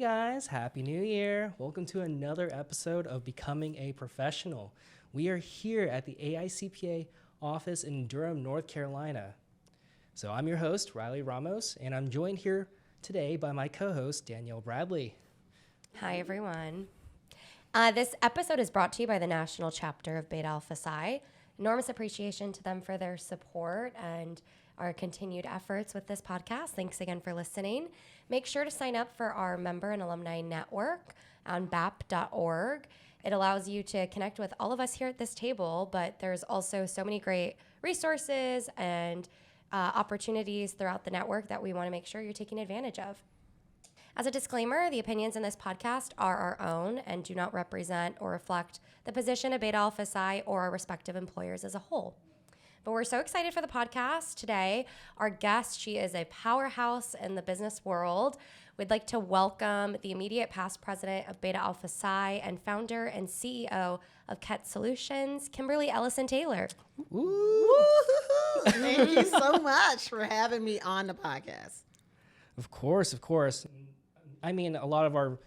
guys, Happy New Year. Welcome to another episode of Becoming a Professional. We are here at the AICPA office in Durham, North Carolina. So I'm your host, Riley Ramos, and I'm joined here today by my co-host, Danielle Bradley. Hi, everyone. This episode is brought to you by the National Chapter of Beta Alpha Psi. Enormous appreciation to them for their support and our continued efforts with this podcast. Thanks again for listening. Make sure to sign up for our member and alumni network on bap.org. It allows you to connect with all of us here at this table, but there's also so many great resources and opportunities throughout the network that we want to make sure you're taking advantage of. As a disclaimer, the opinions in this podcast are our own and do not represent or reflect the position of Beta Alpha Psi or our respective employers as a whole. But we're so excited for the podcast today. Our guest, she is a powerhouse in the business world. We'd like to welcome the immediate past president of Beta Alpha Psi and founder and CEO of KET Solutions, Kimberly Ellison-Taylor. Woo! Thank you so much for having me on the podcast. Of course. I mean, a lot of our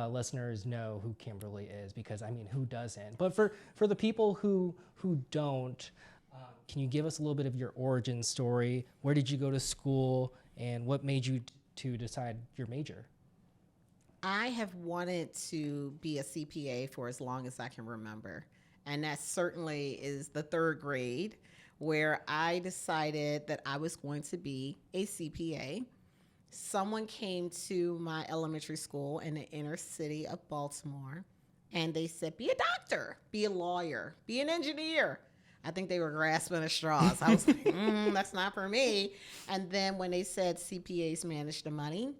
listeners know who Kimberly is because, who doesn't? But for the people who don't, can you give us a little bit of your origin story? Where did you go to school, and what made you to decide your major? I have wanted to be a CPA for as long as I can remember, and that certainly is the third grade, where I decided that I was going to be a CPA. Someone came to my elementary school in the inner city of Baltimore, and they said, be a doctor, be a lawyer, be an engineer. I think they were grasping at straws. I was like, that's not for me. And then when they said CPAs manage the money,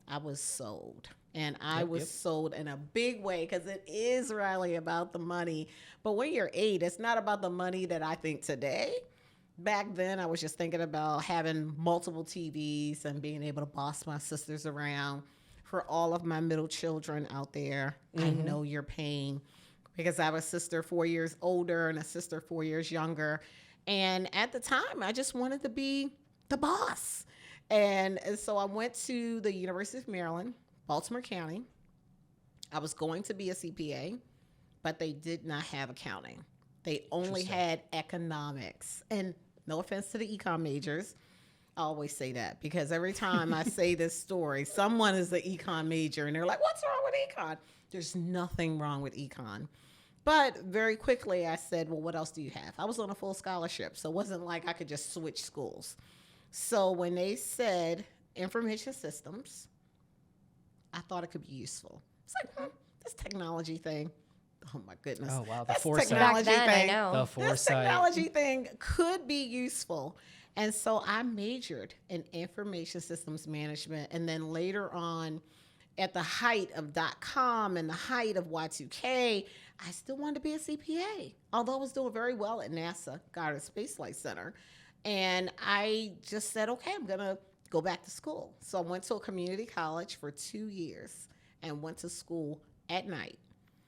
I was sold. And I was sold in a big way because it is really about the money. But when you're 8, it's not about the money that I think today. Back then, I was just thinking about having multiple TVs and being able to boss my sisters around. For all of my middle children out there, I know your pain because I have a sister 4 years older and a sister 4 years younger. And at the time, I just wanted to be the boss. And so I went to the University of Maryland, Baltimore County. I was going to be a CPA, but they did not have accounting. They only had economics. And no offense to the econ majors. I always say that because every time I say this story, someone is the econ major and they're like, what's wrong with econ? There's nothing wrong with econ. But very quickly I said, well, what else do you have? I was on a full scholarship, so it wasn't like I could just switch schools. So when they said information systems, I thought it could be useful. It's like, this technology thing. Oh my goodness. Oh wow, the This foresight. technology Back then, thing. I know. The This foresight. technology thing could be useful. And so I majored in information systems management. And then later on, at the height of .com and the height of Y2K, I still wanted to be a CPA. Although I was doing very well at NASA, Goddard Space Flight Center. And I just said, okay, I'm going to go back to school. So I went to a community college for 2 years and went to school at night.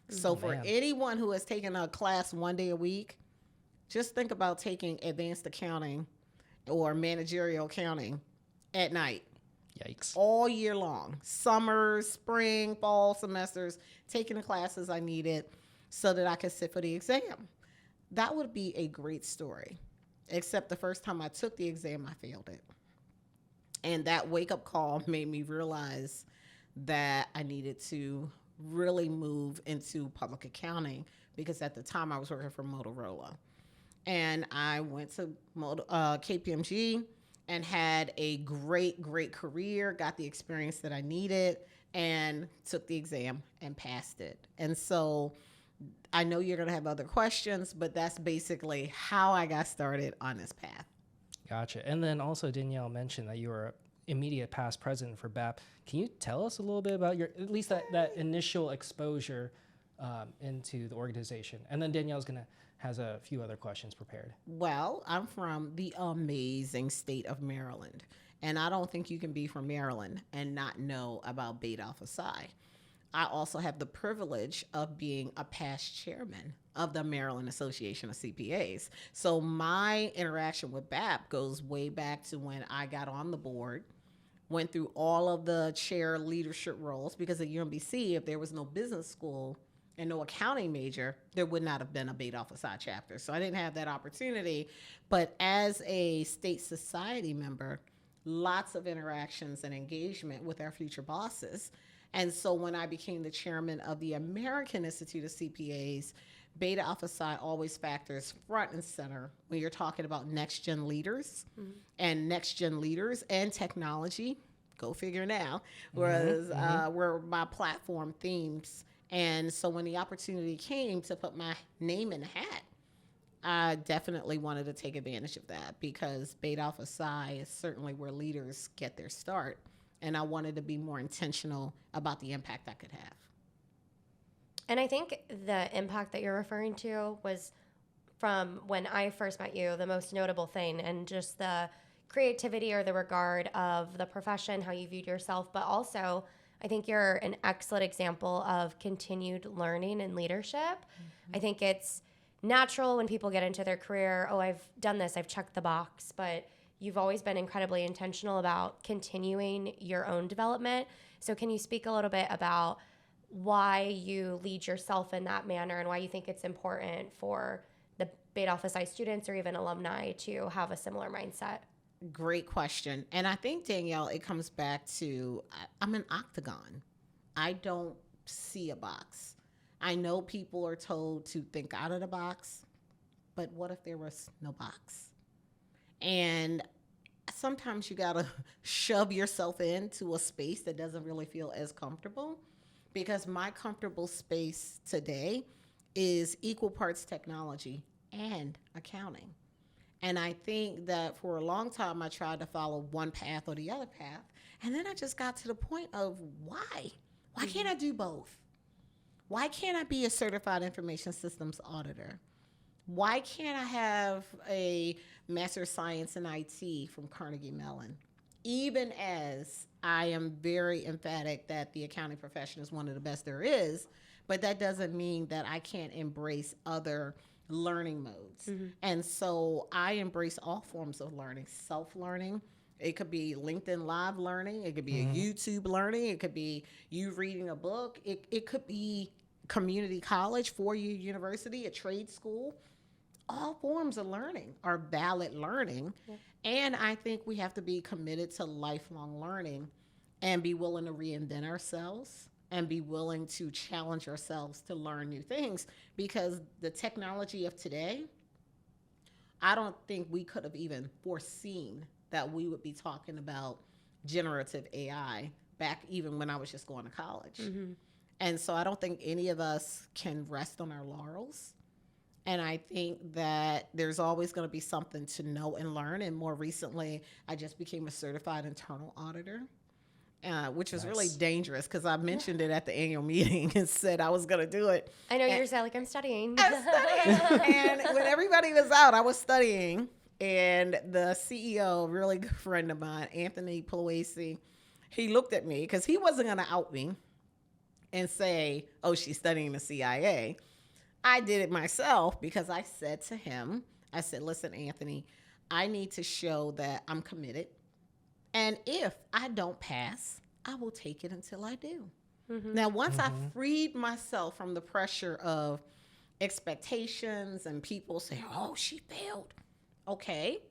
So for anyone who has taken a class 1 day a week, just think about taking advanced accounting or managerial accounting at night. Yikes. All year long. Summers, spring, fall semesters, taking the classes I needed so that I could sit for the exam. That would be a great story. Except the first time I took the exam, I failed it. And that wake-up call made me realize that I needed to really move into public accounting because at the time I was working for Motorola. And I went to KPMG and had a great career, got the experience that I needed, and took the exam and passed it. And so I know you're going to have other questions, but that's basically how I got started on this path. Gotcha. And then also Danielle mentioned that you were immediate past president for BAP. Can you tell us a little bit about your, at least that initial exposure into the organization? And then Danielle's has a few other questions prepared. Well, I'm from the amazing state of Maryland, and I don't think you can be from Maryland and not know about Beta Alpha Psi. I also have the privilege of being a past chairman of the Maryland Association of CPAs. So my interaction with BAP goes way back to when I got on the board went through all of the chair leadership roles, because at UMBC, if there was no business school and no accounting major, there would not have been a Beta Alpha Psi chapter. So I didn't have that opportunity. But as a state society member, lots of interactions and engagement with our future bosses. And so when I became the chairman of the American Institute of CPAs, Beta Alpha Psi always factors front and center when you're talking about next gen leaders and technology. Go figure now. Were my platform themes. And so when the opportunity came to put my name in the hat, I definitely wanted to take advantage of that, because Beta Alpha Psi is certainly where leaders get their start. And I wanted to be more intentional about the impact I could have. And I think the impact that you're referring to was from when I first met you, the most notable thing, and just the creativity or the regard of the profession, how you viewed yourself, but also I think you're an excellent example of continued learning and leadership. Mm-hmm. I think it's natural when people get into their career, oh, I've done this, I've checked the box, but you've always been incredibly intentional about continuing your own development. So can you speak a little bit about why you lead yourself in that manner and why you think it's important for the Beta Alpha Psi students or even alumni to have a similar mindset? Great question. And I think, Danielle, it comes back to, I'm an octagon. I don't see a box. I know people are told to think out of the box, but what if there was no box? And sometimes you gotta shove yourself into a space that doesn't really feel as comfortable, because my comfortable space today is equal parts technology and accounting. And I think that for a long time, I tried to follow one path or the other path. And then I just got to the point of why? Why can't I do both? Why can't I be a certified information systems auditor? Why can't I have a Master of Science in IT from Carnegie Mellon? Even as I am very emphatic that the accounting profession is one of the best there is, but that doesn't mean that I can't embrace other learning modes. Mm-hmm. And so I embrace all forms of learning, self-learning. It could be LinkedIn Live learning. It could be a YouTube learning. It could be you reading a book. It could be community college, 4-year university, a trade school. All forms of learning are valid learning. Yeah. And I think we have to be committed to lifelong learning and be willing to reinvent ourselves and be willing to challenge ourselves to learn new things, because the technology of today, I don't think we could have even foreseen that we would be talking about generative AI back even when I was just going to college. Mm-hmm. And so I don't think any of us can rest on our laurels. And I think that there's always going to be something to know and learn. And more recently, I just became a certified internal auditor. Which was really dangerous, because I mentioned it at the annual meeting and said I was going to do it. I know you're saying, like, I'm studying. I'm studying. And when everybody was out, I was studying. And the CEO, a really good friend of mine, Anthony Pugliese, he looked at me, because he wasn't going to out me and say, oh, she's studying the CIA. I did it myself, because I said to him, I said, listen, Anthony, I need to show that I'm committed. And if I don't pass, I will take it until I do. Mm-hmm. Now, once I freed myself from the pressure of expectations and people say, oh, she failed. Okay.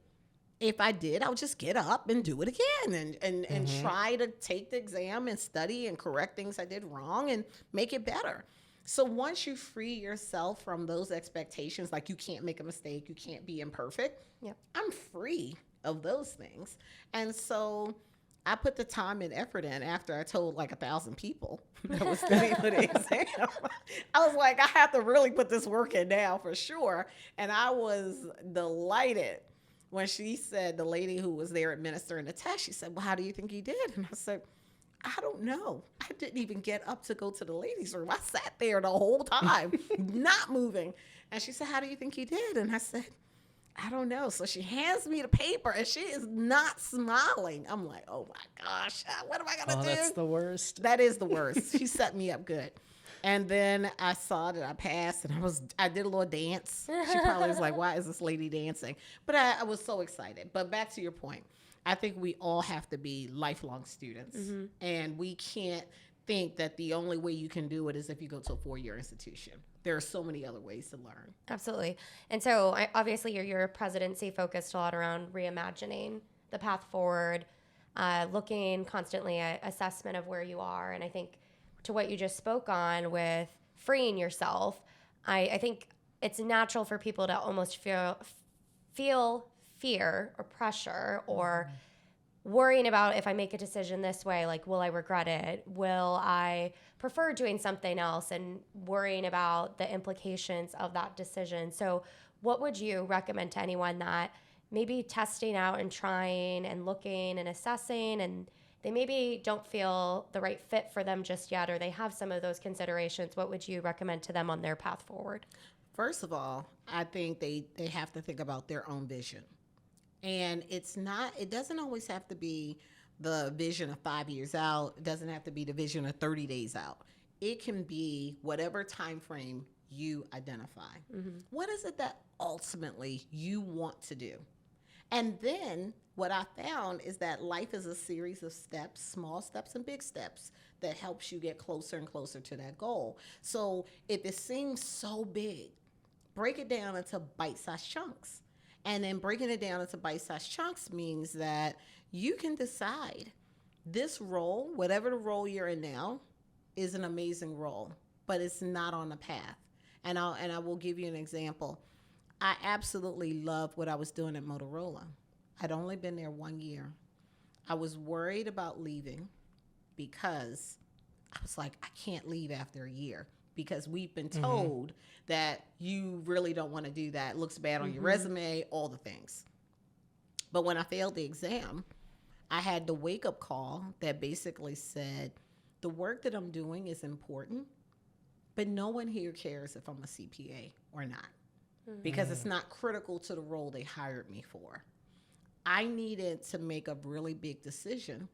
If I did, I'll just get up and do it again and try to take the exam and study and correct things I did wrong and make it better. So once you free yourself from those expectations, like you can't make a mistake, you can't be imperfect, I'm free of those things. And so I put the time and effort in after I told like 1,000 people that was studying for the exam. I was like, I have to really put this work in now for sure. And I was delighted when she said, the lady who was there administering the test, she said, well, how do you think you did? And I said, I don't know. I didn't even get up to go to the ladies' room. I sat there the whole time, not moving. And she said, how do you think you did? And I said, I don't know. So she hands me the paper and she is not smiling. I'm like, oh my gosh, what am I going to do? That's the worst. That is the worst. She set me up good. And then I saw that I passed and I did a little dance. She probably was like, why is this lady dancing? But I was so excited. But back to your point. I think we all have to be lifelong students. And we can't think that the only way you can do it is if you go to a 4-year institution. There are so many other ways to learn. Absolutely. And so obviously your presidency focused a lot around reimagining the path forward, looking constantly at assessment of where you are. And I think to what you just spoke on with freeing yourself, I think it's natural for people to almost feel fear or pressure or worrying about, if I make a decision this way, like, will I regret it? Will I prefer doing something else? And worrying about the implications of that decision. So what would you recommend to anyone that maybe testing out and trying and looking and assessing, and they maybe don't feel the right fit for them just yet, or they have some of those considerations? What would you recommend to them on their path forward? First of all, I think they have to think about their own vision. And it doesn't always have to be the vision of 5 years out. It doesn't have to be the vision of 30 days out. It can be whatever time frame you identify. What is it that ultimately you want to do? And then what I found is that life is a series of steps, small steps and big steps, that helps you get closer and closer to that goal. So if it seems so big, break it down into bite-sized chunks. And then breaking it down into bite-sized chunks means that you can decide this role, whatever the role you're in now, is an amazing role, but it's not on the path. And I will give you an example. I absolutely loved what I was doing at Motorola. I'd only been there 1 year. I was worried about leaving because I was like, I can't leave after a year, because we've been told that you really don't want to do that. It looks bad on your resume, all the things. But when I failed the exam, I had the wake-up call that basically said, the work that I'm doing is important, but no one here cares if I'm a CPA or not, because it's not critical to the role they hired me for. I needed to make a really big decision,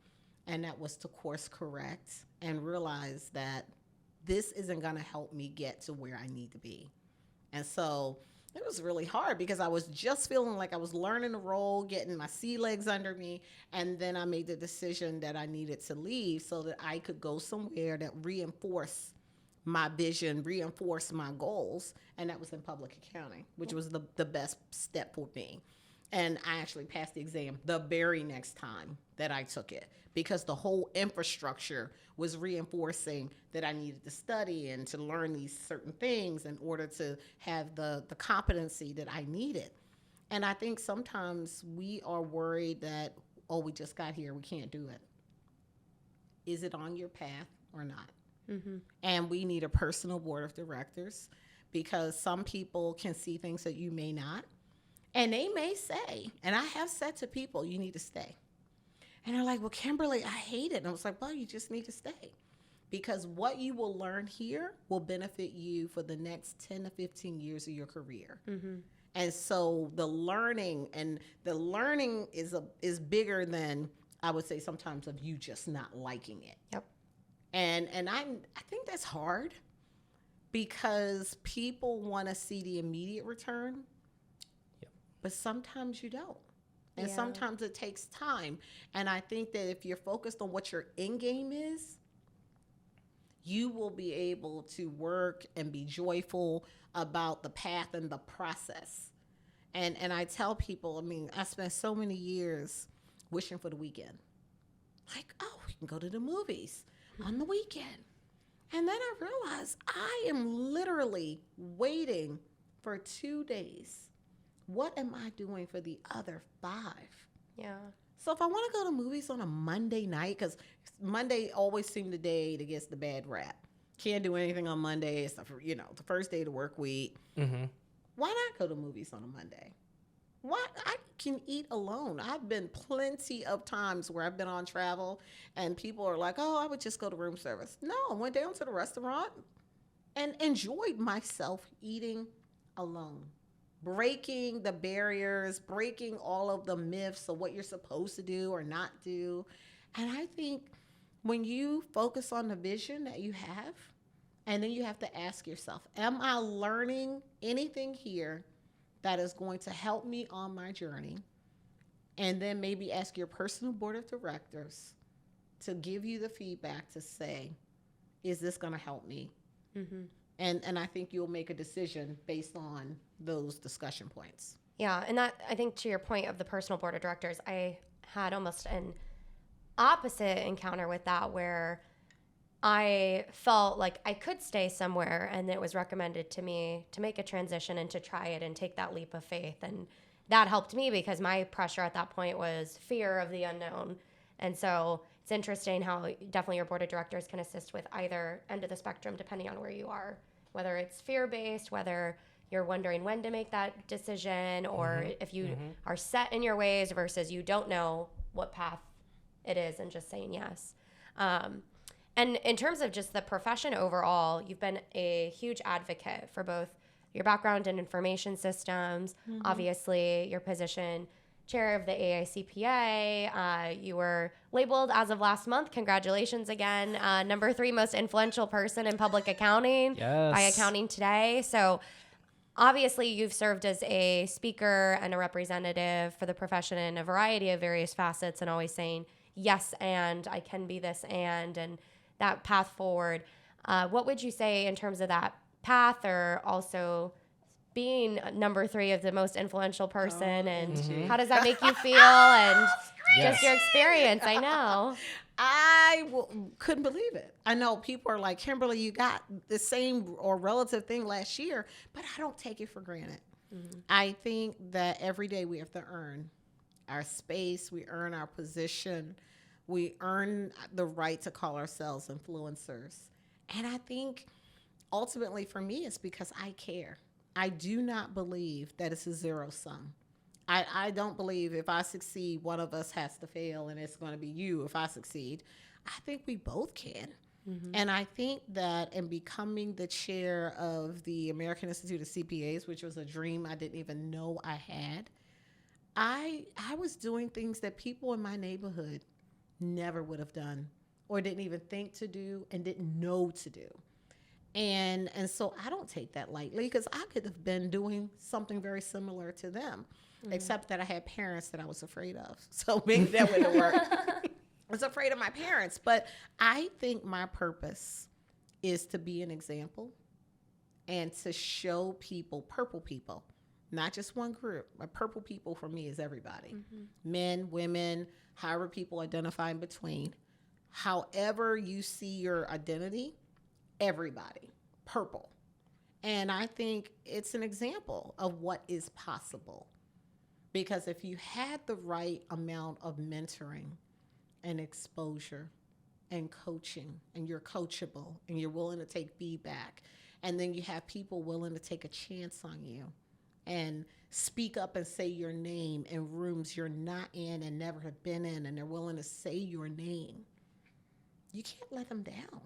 and that was to course correct and realize that this isn't going to help me get to where I need to be. And so it was really hard, because I was just feeling like I was learning the role, getting my sea legs under me. And then I made the decision that I needed to leave so that I could go somewhere that reinforced my vision, reinforced my goals. And that was in public accounting, which was the best step for me. And I actually passed the exam the very next time that I took it, because the whole infrastructure was reinforcing that I needed to study and to learn these certain things in order to have the competency that I needed. And I think sometimes we are worried that, oh, we just got here, we can't do it. Is it on your path or not? And we need a personal board of directors, because some people can see things that you may not. And they may say, and I have said to people, you need to stay. And they're like, well, Kimberly, I hate it. And I was like, well, you just need to stay. Because what you will learn here will benefit you for the next 10 to 15 years of your career. And so the learning is bigger than, I would say, sometimes, of you just not liking it. Yep. And I think that's hard, because people want to see the immediate return. But sometimes you don't. And sometimes it takes time. And I think that if you're focused on what your end game is, you will be able to work and be joyful about the path and the process. And I tell people, I mean, I spent so many years wishing for the weekend. Like, oh, we can go to the movies on the weekend. And then I realized I am literally waiting for 2 days. What am I doing for the other 5? Yeah. So if I want to go to movies on a Monday night, because Monday always seemed the day that gets the bad rap. Can't do anything on Monday. It's the first day of the work week. Why not go to movies on a Monday? Why? I can eat alone. I've been plenty of times where I've been on travel and people are like, oh, I would just go to room service. No, I went down to the restaurant and enjoyed myself eating alone. Breaking the barriers, breaking all of the myths of what you're supposed to do or not do. And I think when you focus on the vision that you have, and then you have to ask yourself, am I learning anything here that is going to help me on my journey? And then maybe ask your personal board of directors to give you the feedback to say, is this going to help me? Mm-hmm. And I think you'll make a decision based on those discussion points. Yeah, and that, I think to your point of the personal board of directors, I had almost an opposite encounter with that where I felt like I could stay somewhere, and it was recommended to me to make a transition and to try it and take that leap of faith. And that helped me because my pressure at that point was fear of the unknown. And so it's interesting how definitely your board of directors can assist with either end of the spectrum depending on where you are, whether it's fear-based, whether you're wondering when to make that decision, or if you are set in your ways versus you don't know what path it is and just saying yes. And in terms of just the profession overall, you've been a huge advocate for both your background in information systems, obviously your position chair of the AICPA. You were labeled as of last month, congratulations again, number 3 most influential person in public accounting by Accounting Today. So obviously you've served as a speaker and a representative for the profession in a variety of various facets and always saying, yes, and I can be this and that path forward. What would you say in terms of that path, or also being number 3 of the most influential person, and how does that make you feel, and just your experience? I know. Couldn't believe it. I know people are like, Kimberly, you got the same or relative thing last year, but I don't take it for granted. I think that every day we have to earn our space, we earn our position, we earn the right to call ourselves influencers. And I think ultimately for me, it's because I care. I do not believe that it's a zero sum. I don't believe if I succeed, one of us has to fail, and it's going to be you if I succeed. I think we both can. And I think that in becoming the chair of the American Institute of CPAs, which was a dream I didn't even know I had, I was doing things that people in my neighborhood never would have done, or didn't even think to do, and didn't know to do. And so I don't take that lightly, because I could have been doing something very similar to them, except that I had parents that I was afraid of. So maybe that wouldn't have worked. I was afraid of my parents. But I think my purpose is to be an example and to show people, purple people, not just one group, but purple people for me is everybody. Men, women, however people identify in between. However you see your identity, everybody, purple. And I think it's an example of what is possible. Because if you had the right amount of mentoring and exposure and coaching, and you're coachable and you're willing to take feedback, and then you have people willing to take a chance on you and speak up and say your name in rooms you're not in and never have been in, and they're willing to say your name, you can't let them down.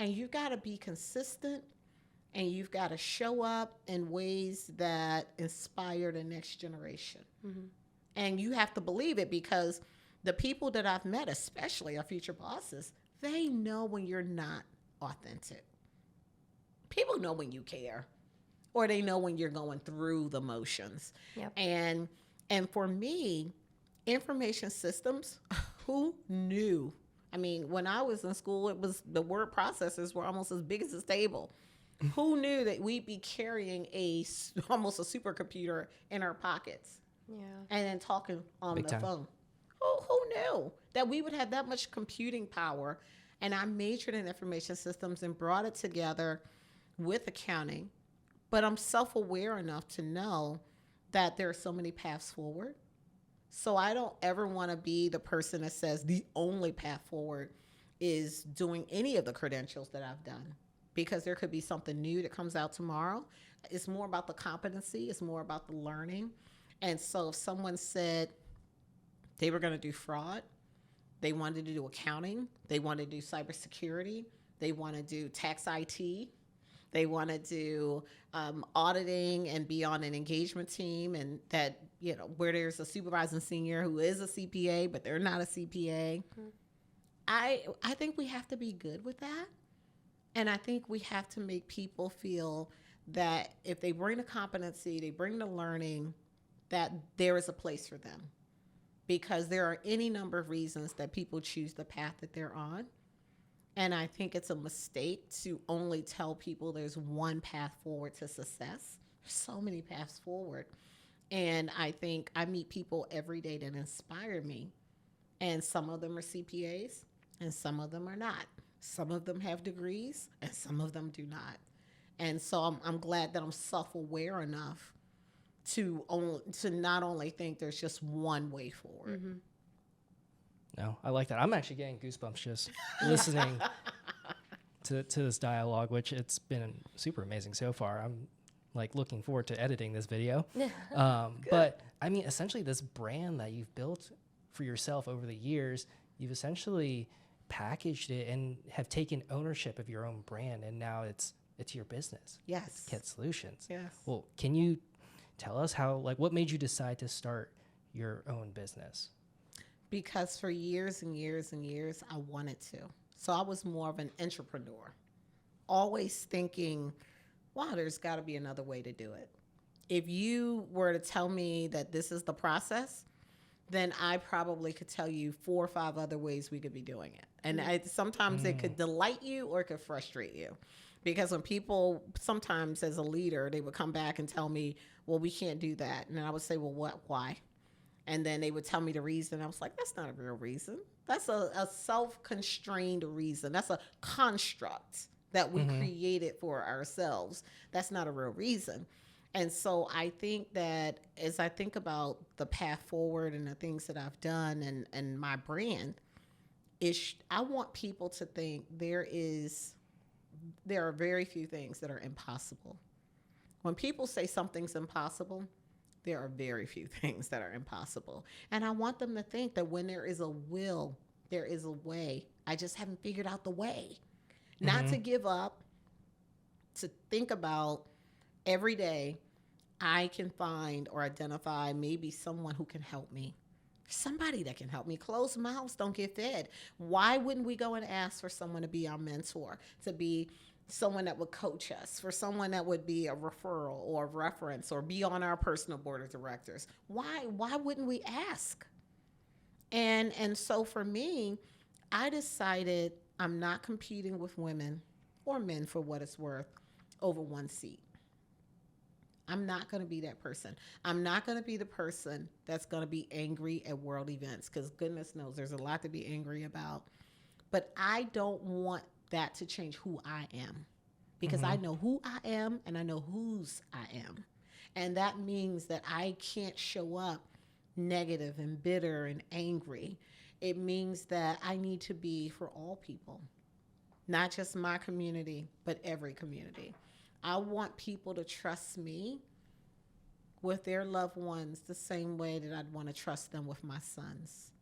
And you've got to be consistent, and you've got to show up in ways that inspire the next generation. And you have to believe it, because the people that I've met, especially our future bosses, they know when you're not authentic. People know when you care, or they know when you're going through the motions. And for me, information systems, who knew? I mean, when I was in school, it was the word processors were almost as big as this table. Who knew that we'd be carrying almost a supercomputer in our pockets? And then talking on the phone. Who knew that we would have that much computing power? And I majored in information systems and brought it together with accounting. But I'm self-aware enough to know that there are so many paths forward. So I don't ever want to be the person that says the only path forward is doing any of the credentials that I've done, because there could be something new that comes out tomorrow. It's more about the competency. It's more about the learning. And so if someone said they were going to do fraud, they wanted to do accounting, they wanted to do cybersecurity, they want to do tax IT, they want to do auditing and be on an engagement team, and that, you know, where there's a supervising senior who is a CPA, but they're not a CPA. I think we have to be good with that. And I think we have to make people feel that if they bring the competency, they bring the learning, that there is a place for them. because there are any number of reasons that people choose the path that they're on. And I think it's a mistake to only tell people there's one path forward to success. There's so many paths forward. And I think I meet people every day that inspire me. And some of them are CPAs and some of them are not. Some of them have degrees and some of them do not. And so I'm glad that I'm self-aware enough to not only think there's just one way forward. Mm-hmm. No, I like that. I'm actually getting goosebumps just listening to this dialogue, which it's been super amazing so far. I'm like looking forward to editing this video. But I mean, essentially this brand that you've built for yourself over the years, you've essentially packaged it and have taken ownership of your own brand. And now it's your business. Yes. Kit Solutions. Yes. Well, can you tell us what made you decide to start your own business? Because for years and years and years, I wanted to. So I was more of an entrepreneur, always thinking, wow, there's got to be another way to do it. If you were to tell me that this is the process, then I probably could tell you 4 or 5 other ways we could be doing it. And sometimes it could delight you or it could frustrate you. Because when people, sometimes as a leader, they would come back and tell me, well, we can't do that. And I would say, well, why? And then they would tell me the reason. I was like, that's not a real reason. That's a self-constrained reason. That's a construct that we created for ourselves. That's not a real reason. And so I think that as I think about the path forward and the things that I've done and my brand, I want people to think there are very few things that are impossible. When people say something's impossible, there are very few things that are impossible. And I want them to think that when there is a will, there is a way. I just haven't figured out the way. Not to give up, to think about every day, I can find or identify maybe someone who can help me. Somebody that can help me. Closed mouths don't get fed. Why wouldn't we go and ask for someone to be our mentor, to be someone that would coach us, for someone that would be a referral or a reference or be on our personal board of directors? Why wouldn't we ask? And so for me, I decided I'm not competing with women or men, for what it's worth, over one seat. I'm not going to be that person. I'm not going to be the person that's going to be angry at world events, because goodness knows there's a lot to be angry about. But I don't want that to change who I am, because I know who I am and I know whose I am. And that means that I can't show up negative and bitter and angry. It means that I need to be for all people, not just my community, but every community. I want people to trust me with their loved ones the same way that I'd want to trust them with my sons.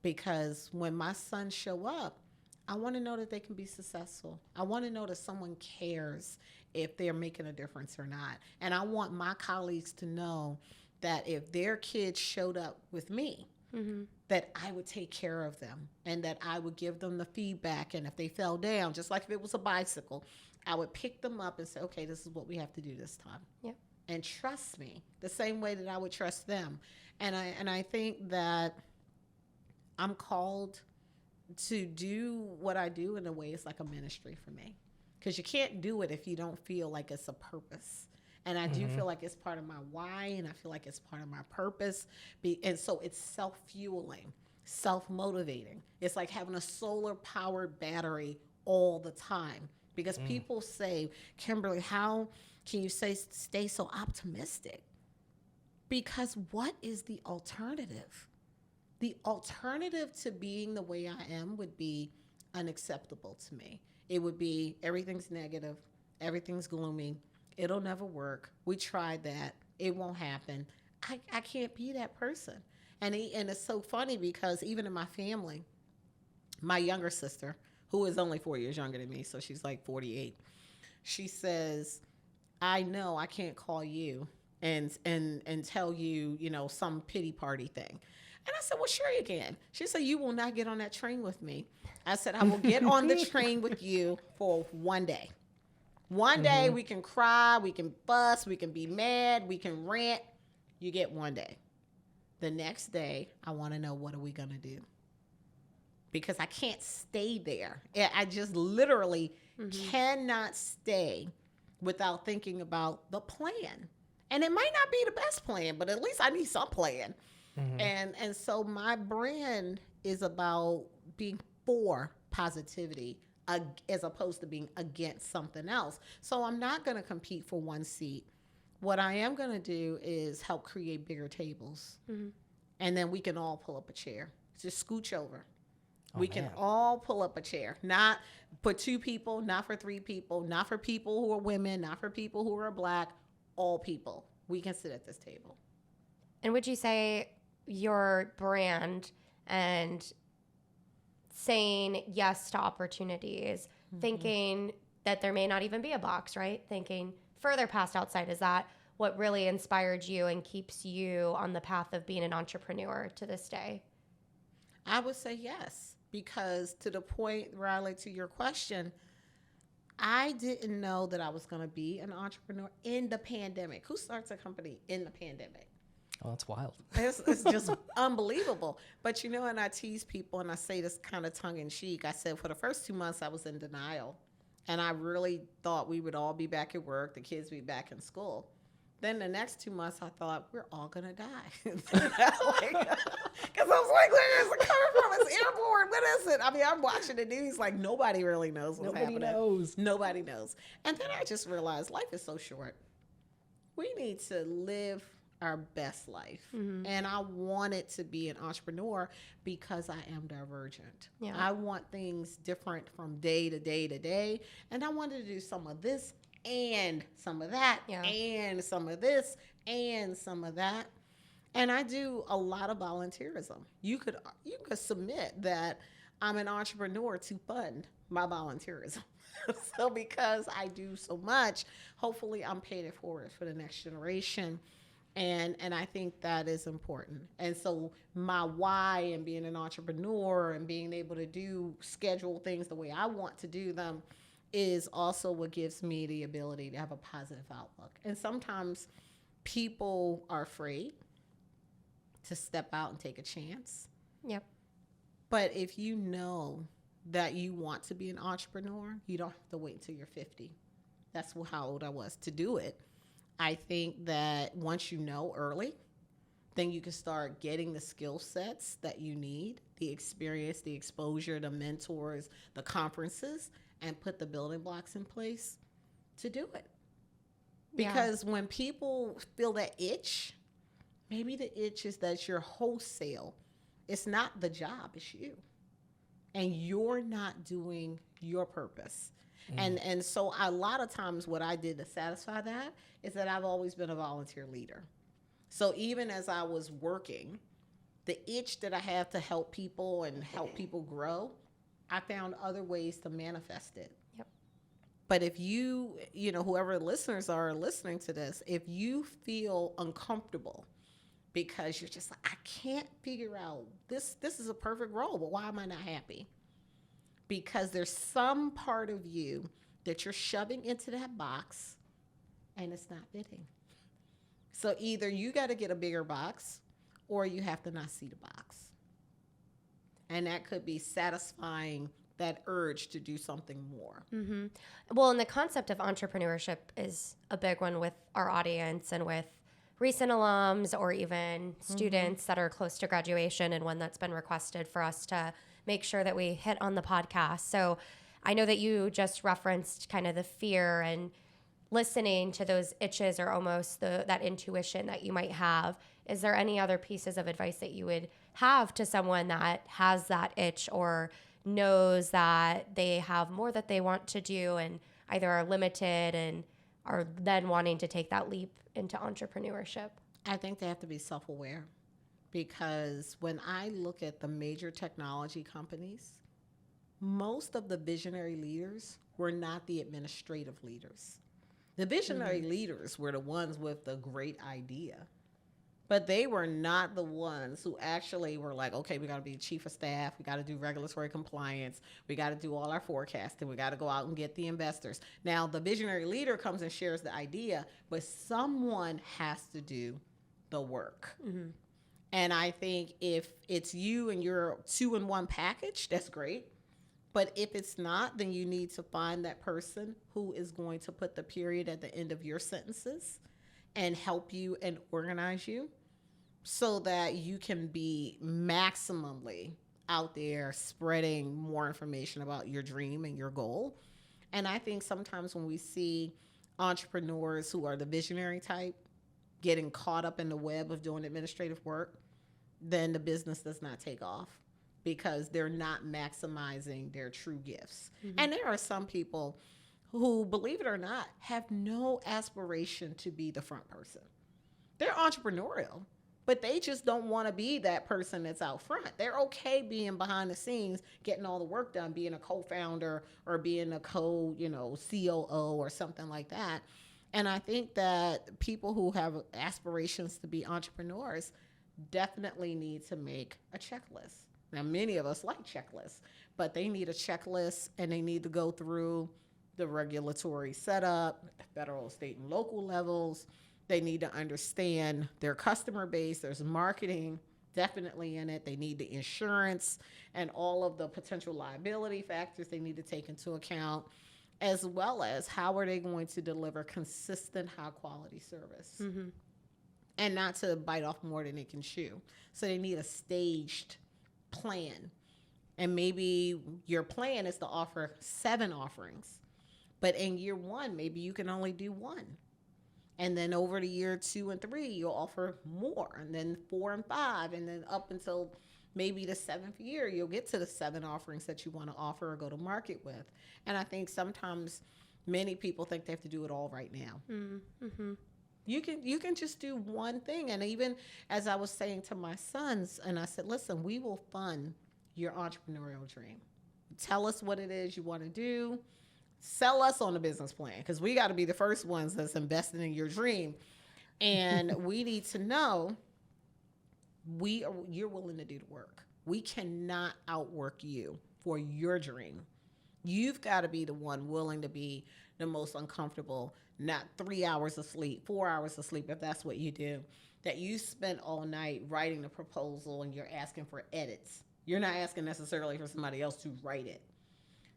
Because when my sons show up, I want to know that they can be successful. I want to know that someone cares if they're making a difference or not. And I want my colleagues to know that if their kids showed up with me, that I would take care of them and that I would give them the feedback. And if they fell down, just like if it was a bicycle, I would pick them up and say, okay, this is what we have to do this time. Yep. And trust me the same way that I would trust them. And I think that I'm called to do what I do in a way it's like a ministry for me. Because you can't do it if you don't feel like it's a purpose. And I do feel like it's part of my why, and I feel like it's part of my purpose. And so it's self-fueling, self-motivating. It's like having a solar-powered battery all the time. Because people say, Kimberly, how can you stay so optimistic? Because what is the alternative? The alternative to being the way I am would be unacceptable to me. It would be everything's negative, everything's gloomy, it'll never work. We tried that, it won't happen. I can't be that person. And it's so funny because even in my family, my younger sister, who is only 4 years younger than me, so she's like 48, she says, I know I can't call you and tell you, some pity party thing. And I said, well, sure you can. She said, you will not get on that train with me. I said, I will get on the train with you for one day. One day we can cry, we can fuss, we can be mad, we can rant. You get one day. The next day, I want to know, what are we going to do? Because I can't stay there. I just literally cannot stay without thinking about the plan. And it might not be the best plan, but at least I need some plan. And so my brand is about being for positivity as opposed to being against something else. So I'm not going to compete for one seat. What I am going to do is help create bigger tables. And then we can all pull up a chair. Just scooch over. We can all pull up a chair. Not for 2 people, not for 3 people, not for people who are women, not for people who are Black, all people. We can sit at this table. And would you say your brand and saying yes to opportunities, thinking that there may not even be a box, right? Thinking further past outside, is that what really inspired you and keeps you on the path of being an entrepreneur to this day? I would say yes, because to the point, Riley, to your question, I didn't know that I was going to be an entrepreneur in the pandemic. Who starts a company in the pandemic? Oh, that's wild. It's just unbelievable. But, and I tease people, and I say this kind of tongue in cheek. I said for the first 2 months, I was in denial. And I really thought we would all be back at work, the kids would be back in school. Then the next 2 months, I thought, we're all going to die. Because I was like, where is it coming from? It's airborne. What is it? I mean, I'm watching the news like nobody really knows what's happening. Nobody knows. And then I just realized life is so short. We need to live our best life. And I wanted to be an entrepreneur because I am divergent. Yeah. I want things different from day to day to day. And I wanted to do some of this and some of that, and some of this and some of that. And I do a lot of volunteerism. You could submit that I'm an entrepreneur to fund my volunteerism. So because I do so much, hopefully I'm paying it forward for the next generation. And I think that is important. And so my why in being an entrepreneur and being able to schedule things the way I want to do them is also what gives me the ability to have a positive outlook. And sometimes people are afraid to step out and take a chance. Yep. But if you know that you want to be an entrepreneur, you don't have to wait until you're 50. That's how old I was to do it. I think that once you know early, then you can start getting the skill sets that you need, the experience, the exposure, the mentors, the conferences, and put the building blocks in place to do it. Because when people feel that itch, maybe the itch is that you're wholesale. It's not the job, it's you. And you're not doing your purpose. And so a lot of times what I did to satisfy that is that I've always been a volunteer leader. So even as I was working, the itch that I have to help people and help people grow, I found other ways to manifest it. Yep. But if whoever listeners are listening to this, if you feel uncomfortable because you're just like, I can't figure out, this is a perfect role, but why am I not happy? Because there's some part of you that you're shoving into that box and it's not fitting. So either you got to get a bigger box or you have to not see the box. And that could be satisfying that urge to do something more. Mm-hmm. Well, and the concept of entrepreneurship is a big one with our audience and with recent alums or even students that are close to graduation, and one that's been requested for us to make sure that we hit on the podcast. So I know that you just referenced kind of the fear and listening to those itches or almost that intuition that you might have. Is there any other pieces of advice that you would have to someone that has that itch or knows that they have more that they want to do and either are limited and are then wanting to take that leap into entrepreneurship? I think they have to be self-aware, because when I look at the major technology companies, most of the visionary leaders were not the administrative leaders. The visionary leaders were the ones with the great idea, but they were not the ones who actually were like, okay, we got to be chief of staff. We got to do regulatory compliance. We got to do all our forecasting. We got to go out and get the investors. Now, the visionary leader comes and shares the idea, but someone has to do the work. And I think if it's you and you're 2-in-1 package, that's great. But if it's not, then you need to find that person who is going to put the period at the end of your sentences and help you and organize you so that you can be maximally out there spreading more information about your dream and your goal. And I think sometimes when we see entrepreneurs who are the visionary type getting caught up in the web of doing administrative work, then the business does not take off because they're not maximizing their true gifts. Mm-hmm. And there are some people who, believe it or not, have no aspiration to be the front person. They're entrepreneurial, but they just don't want to be that person that's out front. They're okay being behind the scenes, getting all the work done, being a co-founder or being a COO or something like that. And I think that people who have aspirations to be entrepreneurs definitely need to make a checklist. Now, many of us like checklists, but they need a checklist and they need to go through the regulatory setup, federal, state, and local levels. They need to understand their customer base. There's marketing definitely in it. They need the insurance and all of the potential liability factors they need to take into account, as well as how are they going to deliver consistent, high-quality service. Mm-hmm. And not to bite off more than they can chew. So they need a staged plan. And maybe your plan is to offer 7 offerings. But in year 1, maybe you can only do 1. And then over to year 2 and 3, you'll offer more. And then 4 and 5. And then up until maybe the 7th year, you'll get to the 7 offerings that you want to offer or go to market with. And I think sometimes many people think they have to do it all right now. Mm-hmm. You can just do one thing. And even as I was saying to my sons, and I said, listen, we will fund your entrepreneurial dream. Tell us what it is you want to do. Sell us on the business plan, because we got to be the first ones that's invested in your dream. And we need to know you're willing to do the work. We cannot outwork you for your dream. You've got to be the one willing to be the most uncomfortable, not 3 hours of sleep, 4 hours of sleep, if that's what you do, that you spent all night writing the proposal and you're asking for edits. You're not asking necessarily for somebody else to write it.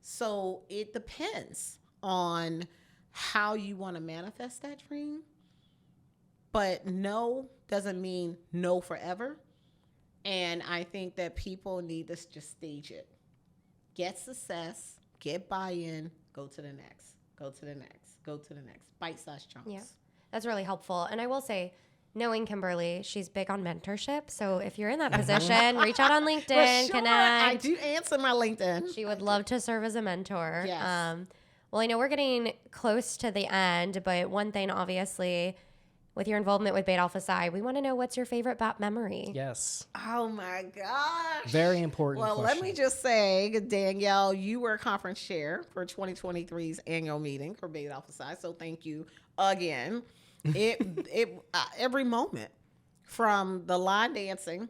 So it depends on how you want to manifest that dream. But no doesn't mean no forever. And I think that people need to just stage it. Get success, get buy-in, go to the next, go to the next, go to the next. Bite-sized chunks. Yeah, that's really helpful. And I will say, knowing Kimberly, she's big on mentorship. So if you're in that position, reach out on LinkedIn, sure, connect. I do answer my LinkedIn. She would love to serve as a mentor. Yes. Well, I know we're getting close to the end, but one thing, obviously, with your involvement with Beta Alpha Psi, we want to know, what's your favorite BAP memory? Yes. Oh my gosh. Very important Well, question. let me just say, Danielle, you were conference chair for 2023's annual meeting for Beta Alpha Psi. So thank you again. Every moment, from the line dancing,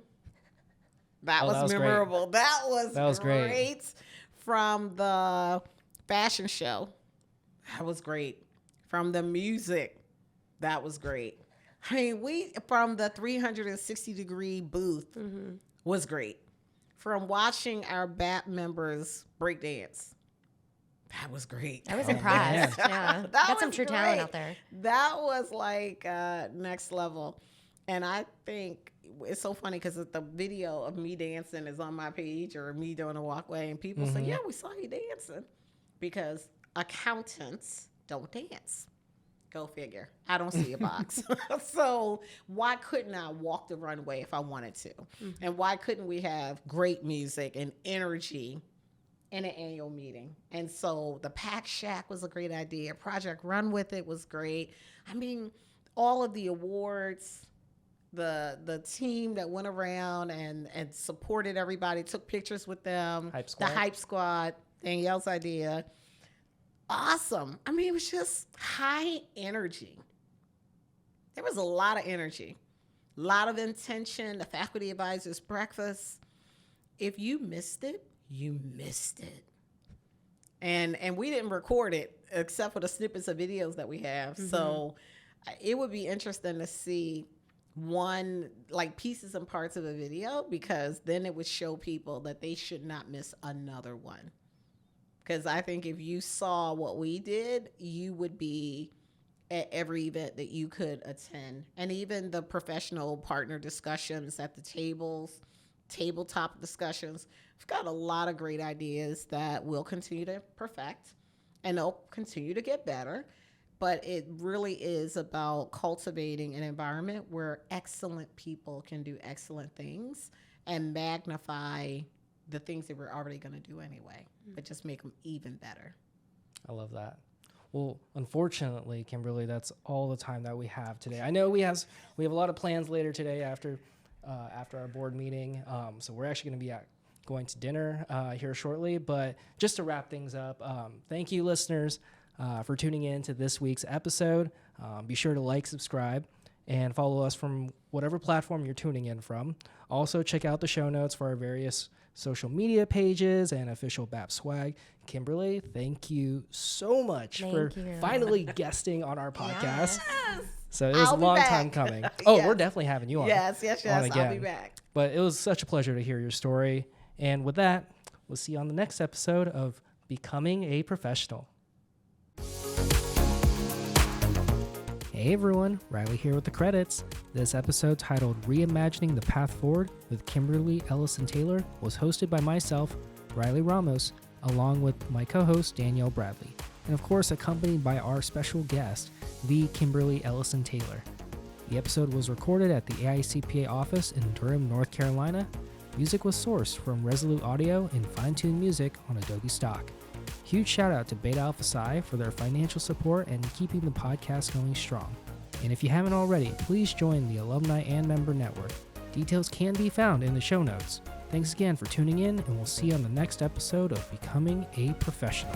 that was memorable. Great. That was great. From the fashion show, that was great. From the music, that was great. I mean, from the 360-degree booth was great. From watching our BAP members break dance, that was great. I was impressed. Yeah. Got some true talent out there. That was like next level. And I think it's so funny because the video of me dancing is on my page, or me doing a walkway, and people say, yeah, we saw you dancing. Because accountants don't dance. Go figure. I don't see a box. So why couldn't I walk the runway if I wanted to? And why couldn't we have great music and energy in an annual meeting? And so the Pack Shack was a great idea. Project Run With It was great. I mean, all of the awards, the team that went around and supported everybody, took pictures with them. The Hype Squad, Danielle's idea. Awesome. I mean, it was just high energy. There was a lot of energy, a lot of intention, the faculty advisors breakfast. If you missed it, you missed it. And we didn't record it except for the snippets of videos that we have. So it would be interesting to see one, like pieces and parts of a video, because then it would show people that they should not miss another one. Because I think if you saw what we did, you would be at every event that you could attend. And even the professional partner discussions at the tables, tabletop discussions. We've got a lot of great ideas that we'll continue to perfect, and they'll continue to get better. But it really is about cultivating an environment where excellent people can do excellent things and magnify the things that we're already going to do anyway, but just make them even better. I love that. Well, unfortunately, Kimberly, that's all the time that we have today. I know we have a lot of plans later today after our board meeting. So we're actually going to be going to dinner here shortly. But just to wrap things up, thank you, listeners, for tuning in to this week's episode. Be sure to like, subscribe, and follow us from whatever platform you're tuning in from. Also, check out the show notes for our various social media pages and official BAP swag. Kimberly, thank you so much for finally guesting on our podcast. Yes. So it was a long time coming. Oh, yes. We're definitely having you on. Yes. I'll be back. But it was such a pleasure to hear your story. And with that, we'll see you on the next episode of Becoming a Professional. Hey everyone, Riley here with the credits. This episode, titled Reimagining the Path Forward with Kimberly Ellison-Taylor, was hosted by myself, Riley Ramos, along with my co-host Danielle Bradley, and of course accompanied by our special guest, the Kimberly Ellison-Taylor. The episode was recorded at the AICPA office in Durham, North Carolina. Music was sourced from Resolute Audio and Fine-Tune Music on Adobe Stock. Huge shout out to Beta Alpha Psi for their financial support and keeping the podcast going strong. And if you haven't already, please join the Alumni and Member Network. Details can be found in the show notes. Thanks again for tuning in, and we'll see you on the next episode of Becoming a Professional.